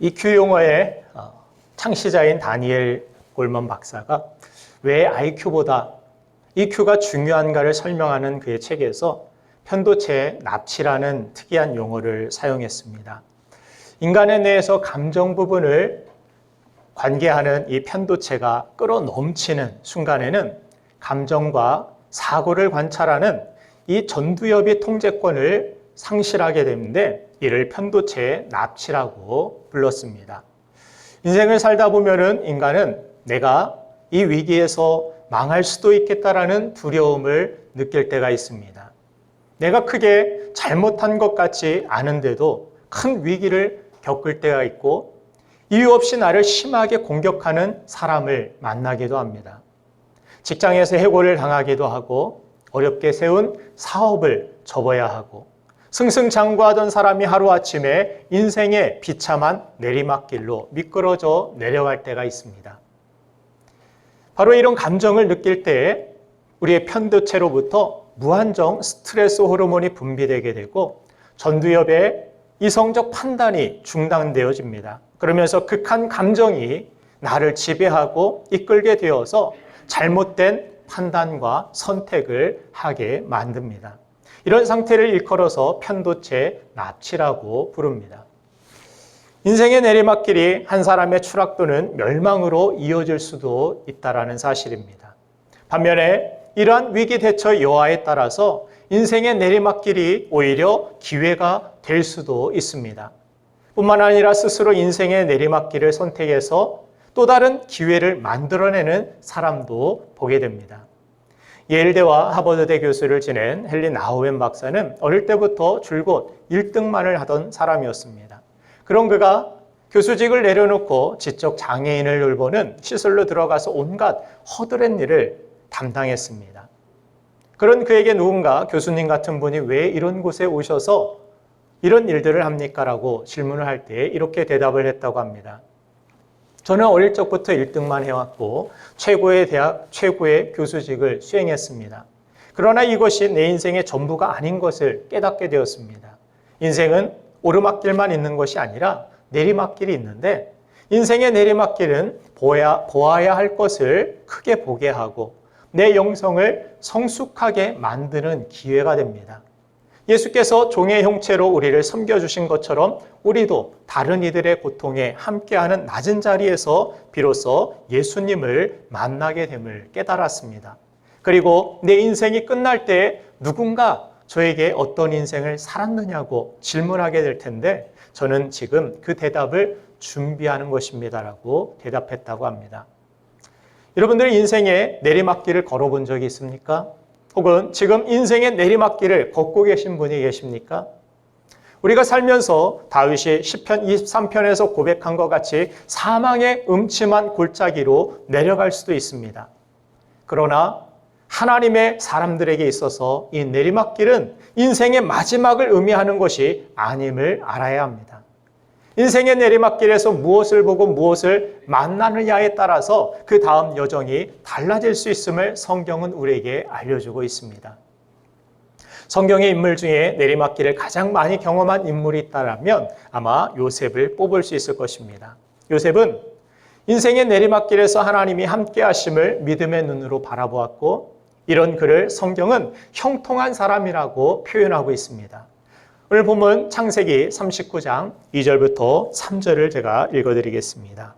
EQ 용어의 창시자인 다니엘 골먼 박사가 왜 IQ보다 EQ가 중요한가를 설명하는 그의 책에서 편도체 납치라는 특이한 용어를 사용했습니다. 인간의 뇌에서 감정 부분을 관계하는 이 편도체가 끌어넘치는 순간에는 감정과 사고를 관찰하는 이 전두엽이 통제권을 상실하게 되는데 이를 편도체 납치라고 불렀습니다. 인생을 살다 보면은 인간은 내가 이 위기에서 망할 수도 있겠다라는 두려움을 느낄 때가 있습니다. 내가 크게 잘못한 것 같지 않은데도 큰 위기를 겪을 때가 있고 이유 없이 나를 심하게 공격하는 사람을 만나기도 합니다. 직장에서 해고를 당하기도 하고 어렵게 세운 사업을 접어야 하고 승승장구하던 사람이 하루아침에 인생의 비참한 내리막길로 미끄러져 내려갈 때가 있습니다. 바로 이런 감정을 느낄 때 우리의 편도체로부터 무한정 스트레스 호르몬이 분비되게 되고 전두엽의 이성적 판단이 중단되어집니다. 그러면서 극한 감정이 나를 지배하고 이끌게 되어서 잘못된 판단과 선택을 하게 만듭니다. 이런 상태를 일컬어서 편도체 납치라고 부릅니다. 인생의 내리막길이 한 사람의 추락 또는 멸망으로 이어질 수도 있다는 사실입니다. 반면에 이러한 위기 대처 여하에 따라서 인생의 내리막길이 오히려 기회가 될 수도 있습니다. 뿐만 아니라 스스로 인생의 내리막길을 선택해서 또 다른 기회를 만들어내는 사람도 보게 됩니다. 예일대와 하버드대 교수를 지낸 헨리 나우엔 박사는 어릴 때부터 줄곧 1등만을 하던 사람이었습니다. 그런 그가 교수직을 내려놓고 지적 장애인을 돌보는 시설로 들어가서 온갖 허드렛 일을 담당했습니다. 그런 그에게 누군가 교수님 같은 분이 왜 이런 곳에 오셔서 이런 일들을 합니까? 라고 질문을 할 때 이렇게 대답을 했다고 합니다. 저는 어릴 적부터 1등만 해왔고 최고의 대학, 최고의 교수직을 수행했습니다. 그러나 이것이 내 인생의 전부가 아닌 것을 깨닫게 되었습니다. 인생은 오르막길만 있는 것이 아니라 내리막길이 있는데 인생의 내리막길은 보아야 할 것을 크게 보게 하고 내 영성을 성숙하게 만드는 기회가 됩니다. 예수께서 종의 형체로 우리를 섬겨주신 것처럼 우리도 다른 이들의 고통에 함께하는 낮은 자리에서 비로소 예수님을 만나게 됨을 깨달았습니다. 그리고 내 인생이 끝날 때 누군가 저에게 어떤 인생을 살았느냐고 질문하게 될 텐데 저는 지금 그 대답을 준비하는 것입니다라고 대답했다고 합니다. 여러분들 인생의 내리막길을 걸어본 적이 있습니까? 혹은 지금 인생의 내리막길을 걷고 계신 분이 계십니까? 우리가 살면서 다윗이 시편 23편에서 고백한 것 같이 사망의 음침한 골짜기로 내려갈 수도 있습니다. 그러나 하나님의 사람들에게 있어서 이 내리막길은 인생의 마지막을 의미하는 것이 아님을 알아야 합니다. 인생의 내리막길에서 무엇을 보고 무엇을 만나느냐에 따라서 그 다음 여정이 달라질 수 있음을 성경은 우리에게 알려주고 있습니다. 성경의 인물 중에 내리막길을 가장 많이 경험한 인물이 있다면 아마 요셉을 뽑을 수 있을 것입니다. 요셉은 인생의 내리막길에서 하나님이 함께 하심을 믿음의 눈으로 바라보았고 이런 그를 성경은 형통한 사람이라고 표현하고 있습니다. 오늘 본문 창세기 39장 2절부터 3절을 제가 읽어드리겠습니다.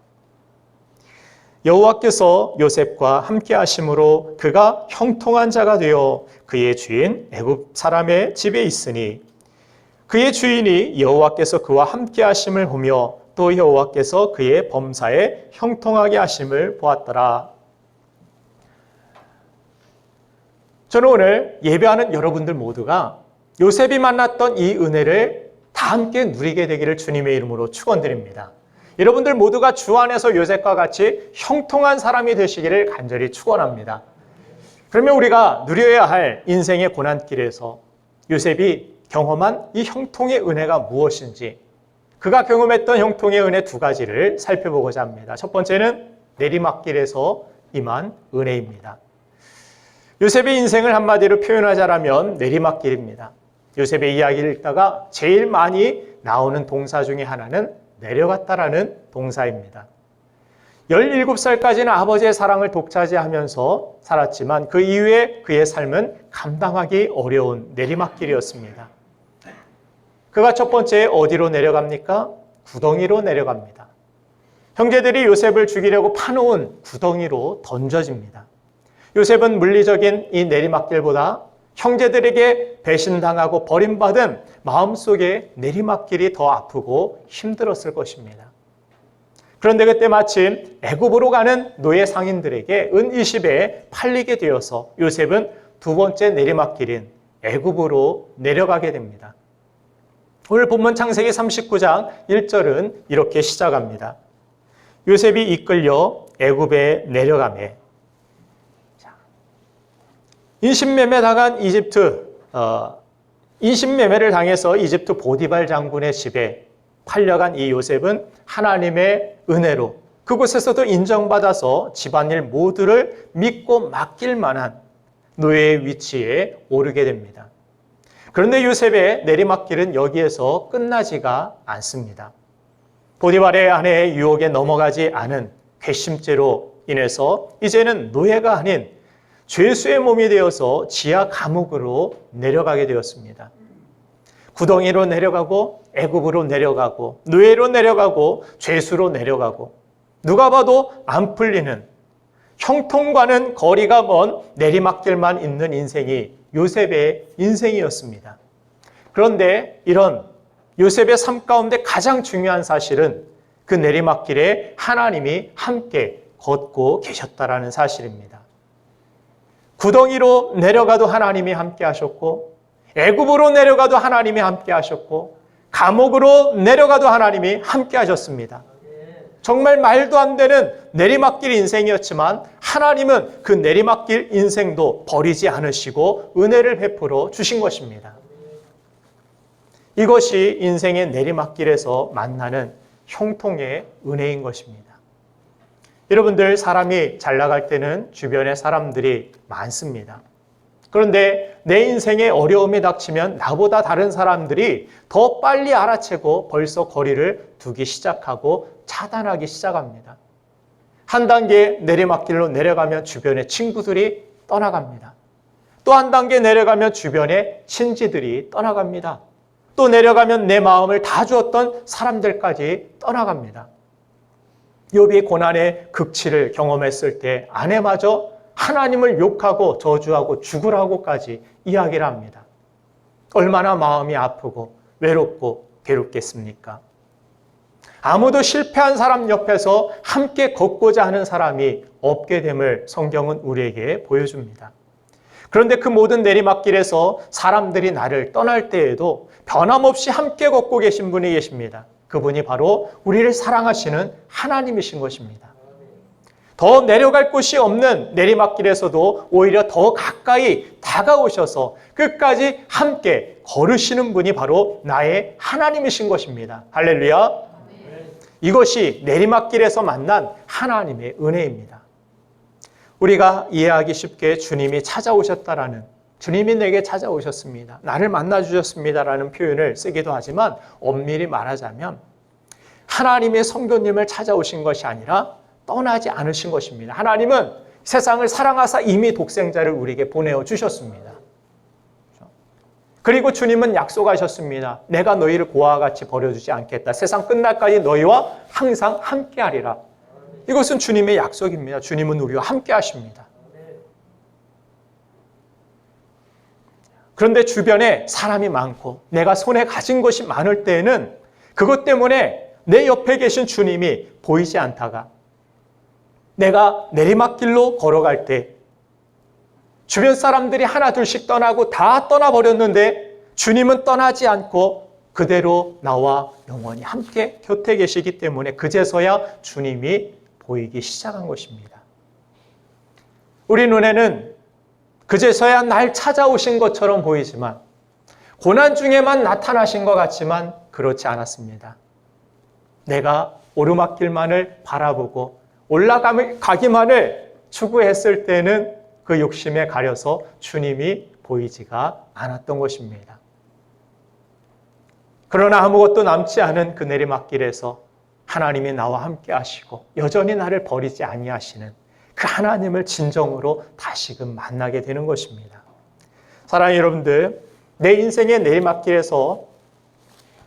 여호와께서 요셉과 함께 하심으로 그가 형통한 자가 되어 그의 주인 애굽 사람의 집에 있으니 그의 주인이 여호와께서 그와 함께 하심을 보며 또 여호와께서 그의 범사에 형통하게 하심을 보았더라. 저는 오늘 예배하는 여러분들 모두가 요셉이 만났던 이 은혜를 다 함께 누리게 되기를 주님의 이름으로 축원드립니다. 여러분들 모두가 주 안에서 요셉과 같이 형통한 사람이 되시기를 간절히 축원합니다. 그러면 우리가 누려야 할 인생의 고난길에서 요셉이 경험한 이 형통의 은혜가 무엇인지 그가 경험했던 형통의 은혜 두 가지를 살펴보고자 합니다. 첫 번째는 내리막길에서 임한 은혜입니다. 요셉의 인생을 한마디로 표현하자면 내리막길입니다. 요셉의 이야기를 읽다가 제일 많이 나오는 동사 중에 하나는 내려갔다라는 동사입니다. 17살까지는 아버지의 사랑을 독차지하면서 살았지만 그 이후에 그의 삶은 감당하기 어려운 내리막길이었습니다. 그가 첫 번째 어디로 내려갑니까? 구덩이로 내려갑니다. 형제들이 요셉을 죽이려고 파놓은 구덩이로 던져집니다. 요셉은 물리적인 이 내리막길보다 형제들에게 배신당하고 버림받은 마음속의 내리막길이 더 아프고 힘들었을 것입니다. 그런데 그때 마침 애굽으로 가는 노예 상인들에게 은 20에 팔리게 되어서 요셉은 두 번째 내리막길인 애굽으로 내려가게 됩니다. 오늘 본문 창세기 39장 1절은 이렇게 시작합니다. 요셉이 이끌려 애굽에 내려가매. 인신매매 당한 인신매매를 당해서 이집트 보디발 장군의 집에 팔려간 이 요셉은 하나님의 은혜로 그곳에서도 인정받아서 집안일 모두를 믿고 맡길 만한 노예의 위치에 오르게 됩니다. 그런데 요셉의 내리막길은 여기에서 끝나지가 않습니다. 보디발의 아내의 유혹에 넘어가지 않은 괘씸죄로 인해서 이제는 노예가 아닌 죄수의 몸이 되어서 지하 감옥으로 내려가게 되었습니다. 구덩이로 내려가고 애굽으로 내려가고 노예로 내려가고 죄수로 내려가고 누가 봐도 안 풀리는 형통과는 거리가 먼 내리막길만 있는 인생이 요셉의 인생이었습니다. 그런데 이런 요셉의 삶 가운데 가장 중요한 사실은 그 내리막길에 하나님이 함께 걷고 계셨다라는 사실입니다. 구덩이로 내려가도 하나님이 함께 하셨고 애굽으로 내려가도 하나님이 함께 하셨고 감옥으로 내려가도 하나님이 함께 하셨습니다. 정말 말도 안 되는 내리막길 인생이었지만 하나님은 그 내리막길 인생도 버리지 않으시고 은혜를 베풀어 주신 것입니다. 이것이 인생의 내리막길에서 만나는 형통의 은혜인 것입니다. 여러분들, 사람이 잘 나갈 때는 주변에 사람들이 많습니다. 그런데 내 인생에 어려움이 닥치면 나보다 다른 사람들이 더 빨리 알아채고 벌써 거리를 두기 시작하고 차단하기 시작합니다. 한 단계 내리막길로 내려가면 주변의 친구들이 떠나갑니다. 또 한 단계 내려가면 주변의 친지들이 떠나갑니다. 또 내려가면 내 마음을 다 주었던 사람들까지 떠나갑니다. 욥이 고난의 극치를 경험했을 때 아내마저 하나님을 욕하고 저주하고 죽으라고까지 이야기를 합니다. 얼마나 마음이 아프고 외롭고 괴롭겠습니까? 아무도 실패한 사람 옆에서 함께 걷고자 하는 사람이 없게 됨을 성경은 우리에게 보여줍니다. 그런데 그 모든 내리막길에서 사람들이 나를 떠날 때에도 변함없이 함께 걷고 계신 분이 계십니다. 그분이 바로 우리를 사랑하시는 하나님이신 것입니다. 더 내려갈 곳이 없는 내리막길에서도 오히려 더 가까이 다가오셔서 끝까지 함께 걸으시는 분이 바로 나의 하나님이신 것입니다. 할렐루야. 이것이 내리막길에서 만난 하나님의 은혜입니다. 우리가 이해하기 쉽게 주님이 찾아오셨다라는, 주님이 내게 찾아오셨습니다, 나를 만나주셨습니다라는 표현을 쓰기도 하지만 엄밀히 말하자면 하나님의 성도님을 찾아오신 것이 아니라 떠나지 않으신 것입니다. 하나님은 세상을 사랑하사 이미 독생자를 우리에게 보내어 주셨습니다. 그리고 주님은 약속하셨습니다. 내가 너희를 고아와 같이 버려두지 않겠다. 세상 끝날까지 너희와 항상 함께하리라. 이것은 주님의 약속입니다. 주님은 우리와 함께 하십니다. 그런데 주변에 사람이 많고 내가 손에 가진 것이 많을 때에는 그것 때문에 내 옆에 계신 주님이 보이지 않다가 내가 내리막길로 걸어갈 때 주변 사람들이 하나 둘씩 떠나고 다 떠나버렸는데 주님은 떠나지 않고 그대로 나와 영원히 함께 곁에 계시기 때문에 그제서야 주님이 보이기 시작한 것입니다. 우리 눈에는 그제서야 날 찾아오신 것처럼 보이지만 고난 중에만 나타나신 것 같지만 그렇지 않았습니다. 내가 오르막길만을 바라보고 올라가기만을 추구했을 때는 그 욕심에 가려서 주님이 보이지가 않았던 것입니다. 그러나 아무것도 남지 않은 그 내리막길에서 하나님이 나와 함께 하시고 여전히 나를 버리지 아니하시는 그 하나님을 진정으로 다시금 만나게 되는 것입니다. 사랑하는 여러분들, 내 인생의 내리막길에서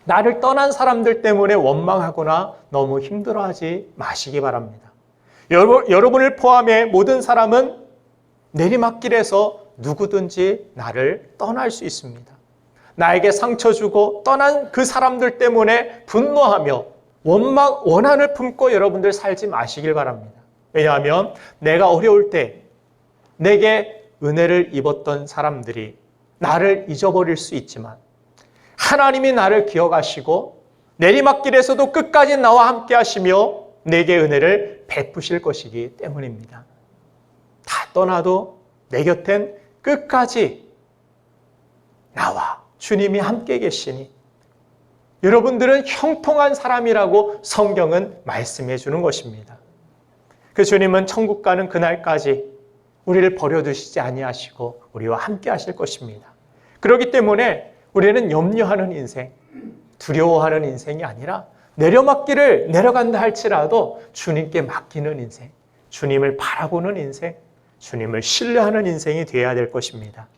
나를 떠난 사람들 때문에 원망하거나 너무 힘들어하지 마시기 바랍니다. 여러분을 포함해 모든 사람은 내리막길에서 누구든지 나를 떠날 수 있습니다. 나에게 상처 주고 떠난 그 사람들 때문에 분노하며 원한을 품고 여러분들 살지 마시길 바랍니다. 왜냐하면 내가 어려울 때 내게 은혜를 입었던 사람들이 나를 잊어버릴 수 있지만 하나님이 나를 기억하시고 내리막길에서도 끝까지 나와 함께 하시며 내게 은혜를 베푸실 것이기 때문입니다. 다 떠나도 내 곁엔 끝까지 나와 주님이 함께 계시니 여러분들은 형통한 사람이라고 성경은 말씀해 주는 것입니다. 그 주님은 천국 가는 그날까지 우리를 버려두시지 아니하시고 우리와 함께 하실 것입니다. 그렇기 때문에 우리는 염려하는 인생, 두려워하는 인생이 아니라 내려막길을 내려간다 할지라도 주님께 맡기는 인생, 주님을 바라보는 인생, 주님을 신뢰하는 인생이 되어야 될 것입니다.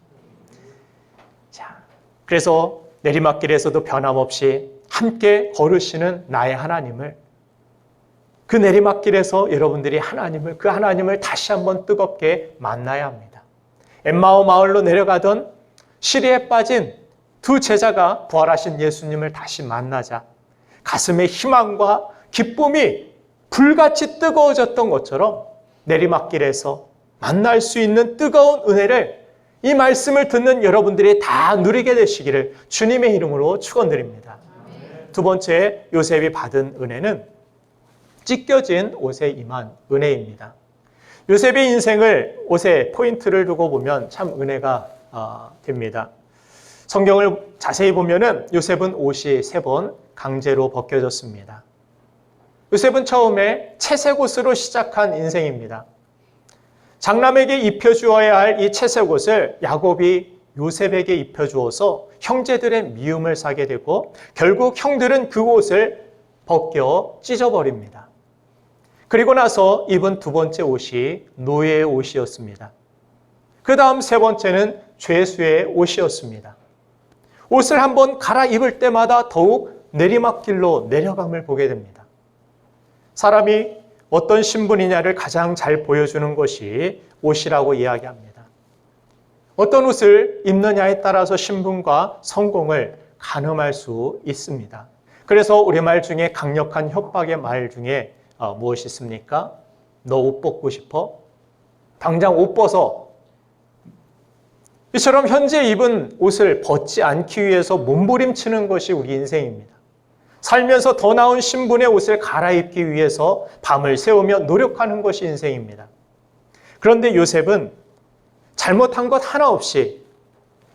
자, 그래서 내리막길에서도 변함없이 함께 걸으시는 나의 하나님을, 그 내리막길에서 여러분들이 그 하나님을 다시 한번 뜨겁게 만나야 합니다. 엠마오 마을로 내려가던 시리에 빠진 두 제자가 부활하신 예수님을 다시 만나자 가슴에 희망과 기쁨이 불같이 뜨거워졌던 것처럼 내리막길에서 만날 수 있는 뜨거운 은혜를 이 말씀을 듣는 여러분들이 다 누리게 되시기를 주님의 이름으로 축원드립니다. 두 번째, 요셉이 받은 은혜는 찢겨진 옷에 임한 은혜입니다. 요셉의 인생을 옷에 포인트를 두고 보면 참 은혜가 됩니다. 성경을 자세히 보면은 요셉은 옷이 3번 강제로 벗겨졌습니다. 요셉은 처음에 채색 옷으로 시작한 인생입니다. 장남에게 입혀주어야 할 이 채색 옷을 야곱이 요셉에게 입혀주어서 형제들의 미움을 사게 되고 결국 형들은 그 옷을 벗겨 찢어버립니다. 그리고 나서 입은 두 번째 옷이 노예의 옷이었습니다. 그 다음 세 번째는 죄수의 옷이었습니다. 옷을 한번 갈아입을 때마다 더욱 내리막길로 내려감을 보게 됩니다. 사람이 어떤 신분이냐를 가장 잘 보여주는 것이 옷이라고 이야기합니다. 어떤 옷을 입느냐에 따라서 신분과 성공을 가늠할 수 있습니다. 그래서 우리말 중에 강력한 협박의 말 중에 무엇이 있습니까? 너 옷 벗고 싶어? 당장 옷 벗어. 이처럼 현재 입은 옷을 벗지 않기 위해서 몸부림치는 것이 우리 인생입니다. 살면서 더 나은 신분의 옷을 갈아입기 위해서 밤을 새우며 노력하는 것이 인생입니다. 그런데 요셉은 잘못한 것 하나 없이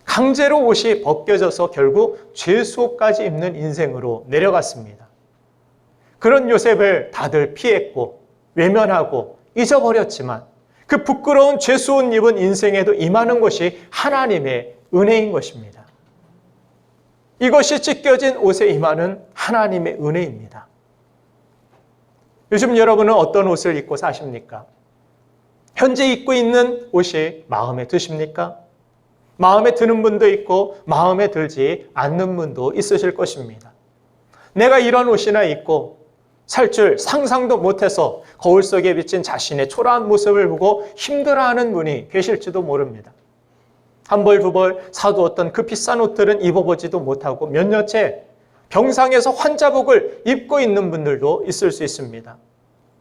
강제로 옷이 벗겨져서 결국 죄수옷까지 입는 인생으로 내려갔습니다. 그런 요셉을 다들 피했고 외면하고 잊어버렸지만 그 부끄러운 죄수옷 입은 인생에도 임하는 것이 하나님의 은혜인 것입니다. 이것이 찢겨진 옷에 임하는 하나님의 은혜입니다. 요즘 여러분은 어떤 옷을 입고 사십니까? 현재 입고 있는 옷이 마음에 드십니까? 마음에 드는 분도 있고 마음에 들지 않는 분도 있으실 것입니다. 내가 이런 옷이나 입고 살 줄 상상도 못해서 거울 속에 비친 자신의 초라한 모습을 보고 힘들어하는 분이 계실지도 모릅니다. 한 벌, 두 벌 사두었던 그 비싼 옷들은 입어보지도 못하고 몇 년째 병상에서 환자복을 입고 있는 분들도 있을 수 있습니다.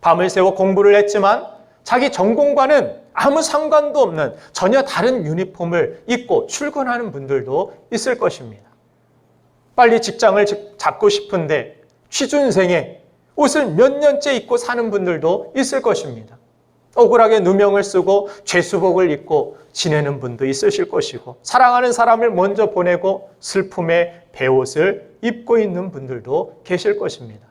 밤을 새워 공부를 했지만 자기 전공과는 아무 상관도 없는 전혀 다른 유니폼을 입고 출근하는 분들도 있을 것입니다. 빨리 직장을 잡고 싶은데 취준생의 옷을 몇 년째 입고 사는 분들도 있을 것입니다. 억울하게 누명을 쓰고 죄수복을 입고 지내는 분도 있으실 것이고 사랑하는 사람을 먼저 보내고 슬픔의 베옷을 입고 있는 분들도 계실 것입니다.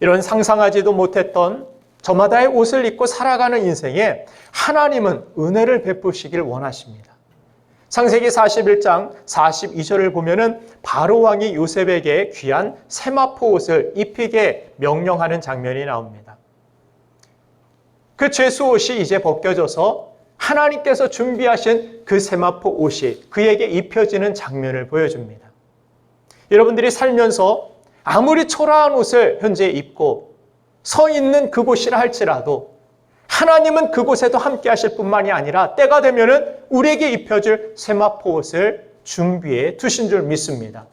이런 상상하지도 못했던 저마다의 옷을 입고 살아가는 인생에 하나님은 은혜를 베푸시길 원하십니다. 창세기 41장 42절을 보면은 바로 왕이 요셉에게 귀한 세마포 옷을 입히게 명령하는 장면이 나옵니다. 그 죄수 옷이 이제 벗겨져서 하나님께서 준비하신 그 세마포 옷이 그에게 입혀지는 장면을 보여줍니다. 여러분들이 살면서 아무리 초라한 옷을 현재 입고 서 있는 그곳이라 할지라도 하나님은 그곳에도 함께 하실 뿐만이 아니라 때가 되면은 우리에게 입혀질 세마포 옷을 준비해 두신 줄 믿습니다.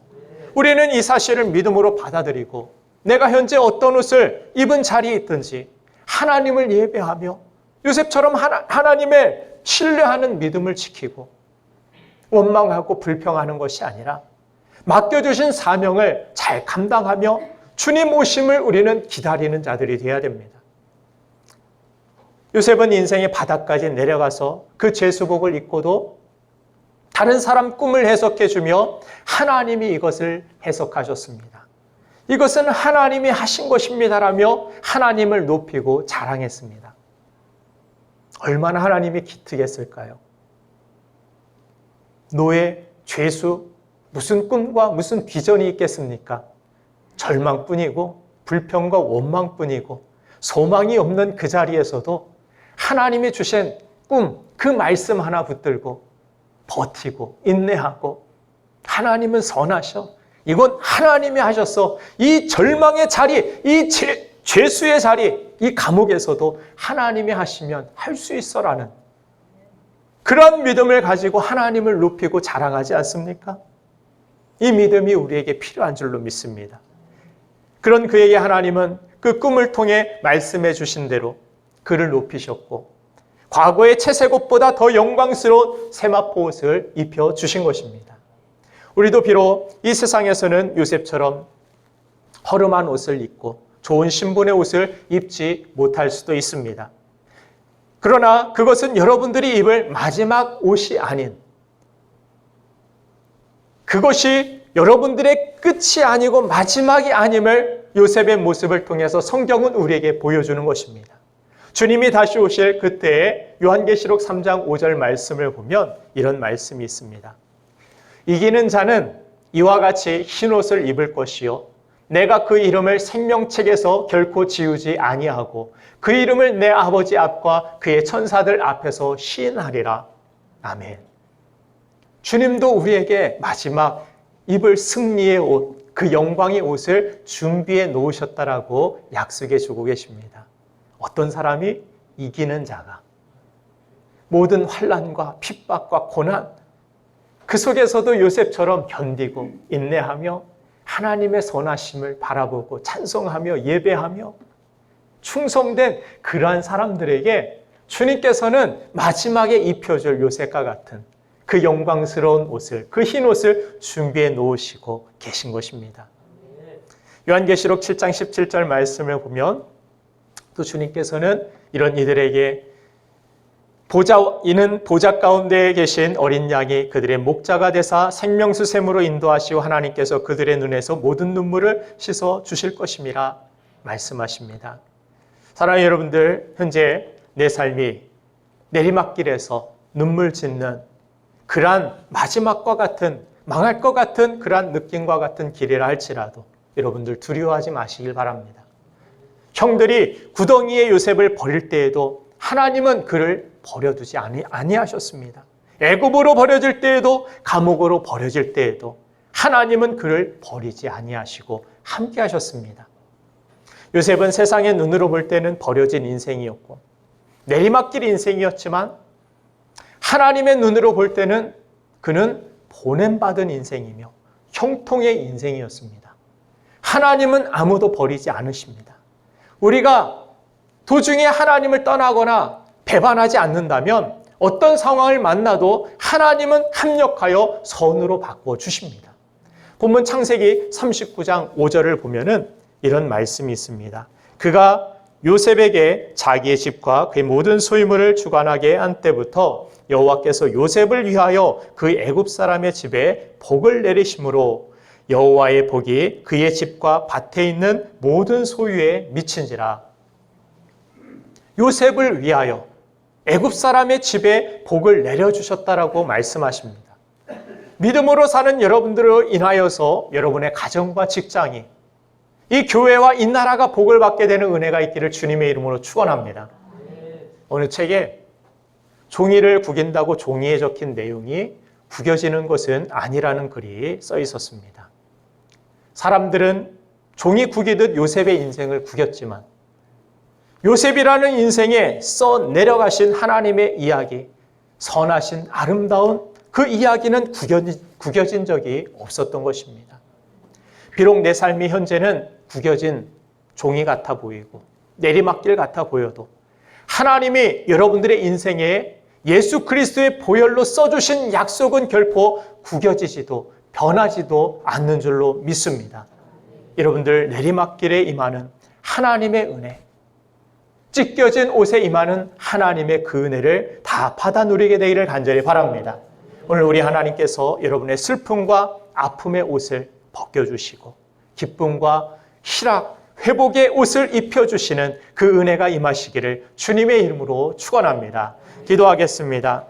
우리는 이 사실을 믿음으로 받아들이고 내가 현재 어떤 옷을 입은 자리에 있든지 하나님을 예배하며 요셉처럼 하나님의 신뢰하는 믿음을 지키고 원망하고 불평하는 것이 아니라 맡겨주신 사명을 잘 감당하며 주님 오심을 우리는 기다리는 자들이 되어야 됩니다. 요셉은 인생의 바닥까지 내려가서 그 죄수복을 입고도 다른 사람 꿈을 해석해주며 하나님이 이것을 해석하셨습니다. 이것은 하나님이 하신 것입니다라며 하나님을 높이고 자랑했습니다. 얼마나 하나님이 기특했을까요? 노예, 죄수, 무슨 꿈과 무슨 비전이 있겠습니까? 절망뿐이고 불평과 원망뿐이고 소망이 없는 그 자리에서도 하나님이 주신 꿈, 그 말씀 하나 붙들고 버티고 인내하고 하나님은 선하셔. 이건 하나님이 하셨어. 이 절망의 자리, 이 죄수의 자리, 이 감옥에서도 하나님이 하시면 할 수 있어라는 그런 믿음을 가지고 하나님을 높이고 자랑하지 않습니까? 이 믿음이 우리에게 필요한 줄로 믿습니다. 그런 그에게 하나님은 그 꿈을 통해 말씀해 주신 대로 그를 높이셨고 과거의 채색 옷보다 더 영광스러운 세마포 옷을 입혀 주신 것입니다. 우리도 비록 이 세상에서는 요셉처럼 허름한 옷을 입고 좋은 신분의 옷을 입지 못할 수도 있습니다. 그러나 그것은 여러분들이 입을 마지막 옷이 아닌, 그것이 여러분들의 끝이 아니고 마지막이 아님을 요셉의 모습을 통해서 성경은 우리에게 보여주는 것입니다. 주님이 다시 오실 그때에 요한계시록 3장 5절 말씀을 보면 이런 말씀이 있습니다. 이기는 자는 이와 같이 흰 옷을 입을 것이요 내가 그 이름을 생명책에서 결코 지우지 아니하고 그 이름을 내 아버지 앞과 그의 천사들 앞에서 시인하리라. 아멘. 주님도 우리에게 마지막 입을 승리의 옷, 그 영광의 옷을 준비해 놓으셨다라고 약속해 주고 계십니다. 어떤 사람이? 이기는 자가 모든 환난과 핍박과 고난 그 속에서도 요셉처럼 견디고 인내하며 하나님의 선하심을 바라보고 찬송하며 예배하며 충성된 그러한 사람들에게 주님께서는 마지막에 입혀줄 요셉과 같은 그 영광스러운 옷을, 그 흰 옷을 준비해 놓으시고 계신 것입니다. 요한계시록 7장 17절 말씀을 보면 또 주님께서는 이런 이들에게 이는 보좌 가운데 계신 어린 양이 그들의 목자가 되사 생명수 샘으로 인도하시고 하나님께서 그들의 눈에서 모든 눈물을 씻어 주실 것임이라 말씀하십니다. 사랑하는 여러분들, 현재 내 삶이 내리막길에서 눈물 짓는 그러한 마지막과 같은 망할 것 같은 그러한 느낌과 같은 길이라 할지라도 여러분들 두려워하지 마시길 바랍니다. 형들이 구덩이에 요셉을 버릴 때에도 하나님은 그를 버려두지 아니하셨습니다. 애굽으로 버려질 때에도 감옥으로 버려질 때에도 하나님은 그를 버리지 아니하시고 함께 하셨습니다. 요셉은 세상의 눈으로 볼 때는 버려진 인생이었고 내리막길 인생이었지만 하나님의 눈으로 볼 때는 그는 보냄받은 인생이며 형통의 인생이었습니다. 하나님은 아무도 버리지 않으십니다. 우리가 도중에 하나님을 떠나거나 배반하지 않는다면 어떤 상황을 만나도 하나님은 합력하여 선으로 바꾸어 주십니다. 본문 창세기 39장 5절을 보면은 이런 말씀이 있습니다. 그가 요셉에게 자기의 집과 그의 모든 소유물을 주관하게 한 때부터 여호와께서 요셉을 위하여 그 애굽 사람의 집에 복을 내리심으로 여호와의 복이 그의 집과 밭에 있는 모든 소유에 미친지라. 요셉을 위하여 애굽 사람의 집에 복을 내려주셨다라고 말씀하십니다. 믿음으로 사는 여러분들로 인하여서 여러분의 가정과 직장이, 이 교회와 이 나라가 복을 받게 되는 은혜가 있기를 주님의 이름으로 축원합니다. 어느 책에 종이를 구긴다고 종이에 적힌 내용이 구겨지는 것은 아니라는 글이 써 있었습니다. 사람들은 종이 구기듯 요셉의 인생을 구겼지만 요셉이라는 인생에 써 내려가신 하나님의 이야기, 선하신 아름다운 그 이야기는 구겨진 적이 없었던 것입니다. 비록 내 삶이 현재는 구겨진 종이 같아 보이고 내리막길 같아 보여도 하나님이 여러분들의 인생에 예수 그리스도의 보혈로 써주신 약속은 결코 구겨지지도 변하지도 않는 줄로 믿습니다. 여러분들 내리막길에 임하는 하나님의 은혜, 찢겨진 옷에 임하는 하나님의 그 은혜를 다 받아 누리게 되기를 간절히 바랍니다. 오늘 우리 하나님께서 여러분의 슬픔과 아픔의 옷을 벗겨주시고 기쁨과 희락, 회복의 옷을 입혀주시는 그 은혜가 임하시기를 주님의 이름으로 축원합니다. 기도하겠습니다.